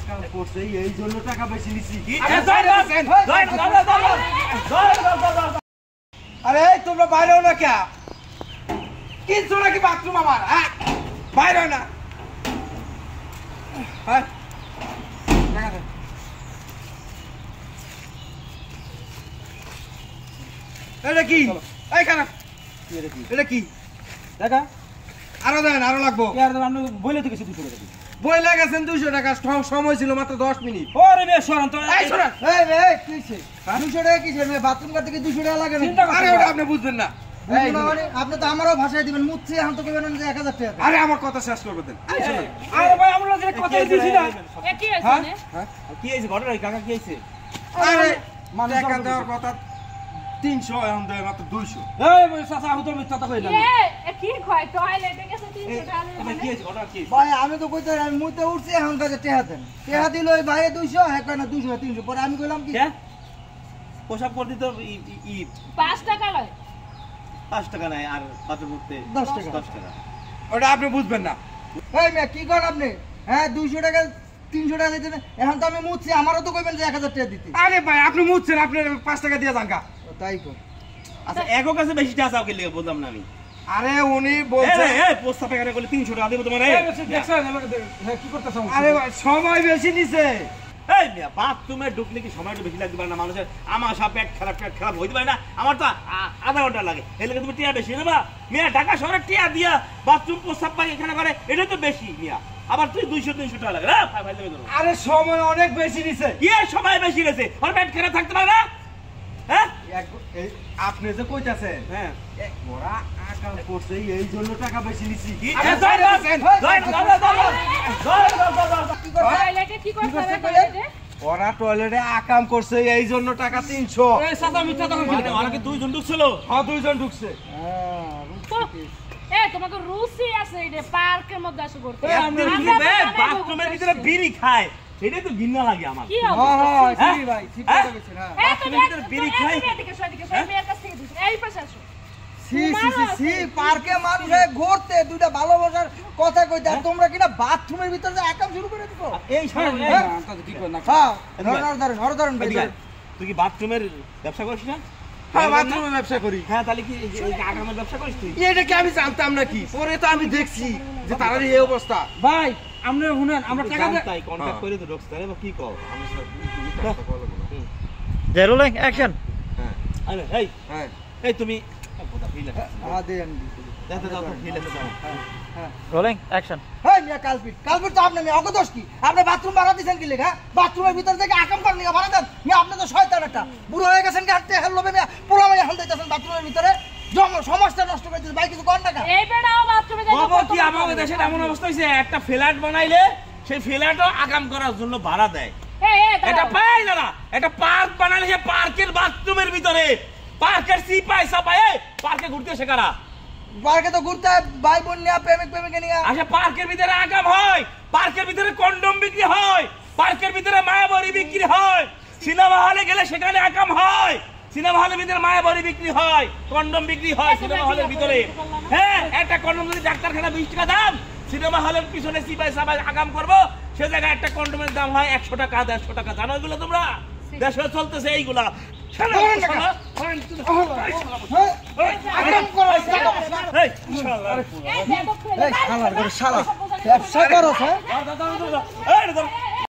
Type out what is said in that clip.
আকাম করছে এই জন্য টাকা বেশি নিছি। আরে তোমরা বাইরেও না কে কিনছো নাকি বাথরুম আমার? হ্যাঁ বাইরে না। হ্যাঁ এটা কি? এই খারাপ এটা কি দেখা আরো দেন, আরো লাগবো। আপনি বইলে তো কিছু 200 টাকা দিই। বই লাগাছেন 200 টাকা, সময় ছিল মাত্র 10 মিনিট। ওরে বে সরন তো এই শোনা, এই রে কিছে 200 টাকা কিছে? মে বাথরুম করতে কি 200 টাকা লাগে না? আরে ওটা আপনি বুঝবেন না। এই মানে আপনি তো আমারও ভাষায় দিবেন, মুচ্ছি এখন তো কইবেন যে 1000 টাকা। আরে আমার কথা শেষ করবে দেন। আরে ভাই আমরা যে কথা দিছি না এ কি হইছে নে? কি হইছে ঘটনা? কাকা কি হইছে? আরে মানুষ টাকা দেওয়ার কথা 300, এখন দেয় মাত্র 200। এই চাচা হুতো মিথ্যা কথা কইলাম। এ কি কয় টয়লেটে গেছে 300 টাকা আরে কি হইছে ঘটনা কি? ভাই আমি তো কইতে আমি মুতে উঠছি এখন কাছে টাকা দেন। টাকা দিল ওই ভাই 200, হ্যাঁ কয় না 200 300। পরে আমি কইলাম কি কে পোশাক পরতে তো 5 টাকা লয়। 5 টাকা নাই আর বাথরুম করতে 10 টাকা। 10 টাকা। ওটা আপনি বুঝবেন না। এই মে কি করেন আপনি? হ্যাঁ 200 টাকা 300 টাকা দিতেন, এখন তো আমি মুচ্ছি, আমারও তো কইবেন যে 1000 টাকা দিতে। আরে ভাই আপনি মুছছেন, আপনি 5 টাকা দিয়ে যান গা। তাই কই। আচ্ছা এগো কাছে বেশি টাকা চাও কে লিগে বললাম না আমি। আরে উনি বলছে এই প্রস্তাব এখানে করলে 300 টাকা দেব তোমারে। হ্যাঁ কি করতেছ? আরে ভাই সময় বেশি নিছে। এই মিয়া বাথরুমে ঢুকলে কি সময়টা বেশি লাগতে পারে না মানুষের? আমার সব পেট খারাপ হইতে পারে না? আমার তো আধা ঘন্টা লাগে। এর লাগে তুমি টিয়া বেশি নেবা? মিয়া ঢাকা শহরে টিয়া দিয়া বাথরুম প্রস্তাব পাই এখানে করে, এটা তো বেশি মিয়া। আবার তুই 200-300 টাকা লাগে। আরে সময় অনেক বেশি নিছে। কি সময় বেশি গেছে? ওর পেট খারাপ থাকতে পারে না? হ্যাঁ আপনি যে কইতাছেন হ্যাঁ ওরা আকাম করছে এই জন্য টাকা বেশি নিছি। টয়লেটে কি করতে হবে টয়লেটে? ওরা টয়লেটে আকাম করছে এই জন্য টাকা 300। চাচা মিথ্যা কথা বলতে ওরা কি 2 জন ঢুকছিল? হ্যাঁ 2 জন ঢুকছে। এ তোমাকে রুচি আছে এই পার্কের মধ্যে আসো করতে। বাথরুমের ভিতরে বিড়ি খায়, সেটাই তো ঘৃণা লাগে আমার। কি হ্যাঁ অবস্থা? হ্যাঁ ঠিক ভাই, ঠিক কথা কইছেন। হ্যাঁ এই তো বাথরুমের ভিতরে বিড়ি খায়। এদিকে সই মেয়ের কাছ থেকে দিছি। এই পাশে আসো। সি সি সি সি পার্কে মানুষে ঘুরতে দুইটা ভালোবাসার কথা কইতে, আর তোমরা কিনা বাথরুমের ভিতরে যে একাম শুরু করে দিছো। এই শোনো কি কর না? হ্যাঁ ধরুন ভাই। তুই কি বাথরুমের ব্যবসা করিস না? হ্যাঁ বাথরুমে ব্যবসা করি। হ্যাঁ তাহলে কি এই আগামের ব্যবসা করিস তুই? এটা কি আমি জানতাম নাকি? পরে তো আমি দেখছি যে তার এই অবস্থা। ভাই আমরা শুনেন, আমরা টাকা তাই কন্টাক্ট করে তো ঢুকছ তাই বা কি কও? যে রোলিং অ্যাকশন। আরে এই হ্যাঁ এই তুমি কথা ফিল আছে হ্যাঁ দেন। দেখতে দাও তো ফিল আছে দাও। Rolling action. হেই মিয়া কালপিট তো আপনি মিয়া অগদোষ কি? আপনি বাথরুম ভাড়া দিছেন কি লেখা? বাথরুমের ভিতর থেকে আকাম করেন লিগা ভাড়া দেন মিয়া? আপনি তো শয়তান একটা, বুড়ো হয়ে গেছেন কি? হাঁটতে হেলবে মিয়া, পুরো মিয়া হেল দিতেছেন বাথরুমের ভিতরে, সমাজটা নষ্ট করে দিতেছেন ভাই। কিছু কর না? এই বেড়াও বাথরুমে যাই। বাবা কি আমাদের দেশে এমন অবস্থা হইছে, একটা ফ্ল্যাট বানাইলে সেই ফ্ল্যাটও আকাম করার জন্য ভাড়া দেয়। এটা পাই না, এটা পার্ক বানালে সে পার্কের বাথরুমের ভিতরে পার্কের সিপাই সাপাই পার্কে ঘুরতে এসে কারা? পার্কে তো ঘুরতে ভাই বোন নিয়ে, প্রেমিক নিয়ে আচ্ছা পার্কের ভিতরে আকাম হয়, পার্কের ভিতরে কন্ডম বিক্রি হয়, পার্কের ভিতরে মায়াবড়ি বিক্রি হয়, সিনেমা হলে গেলে সেখানে আকাম হয়, সিনেমা হলের ভিতরে মায়াবড়ি বিক্রি হয়, কন্ডম বিক্রি হয় সিনেমা হলের ভিতরে। হ্যাঁ একটা কন্ডম যদি ডাক্তারখানা 20 টাকা দাম, সিনেমা হলের পিছনে সিপাই সাপাই আকাম করবো, সে জায়গায় একটা কন্ডমের দাম হয় 100 টাকা 150 টাকা। জানো এগুলো তোমরা? দেশে চলতেছে এইগুলা। ব্যবসা করো।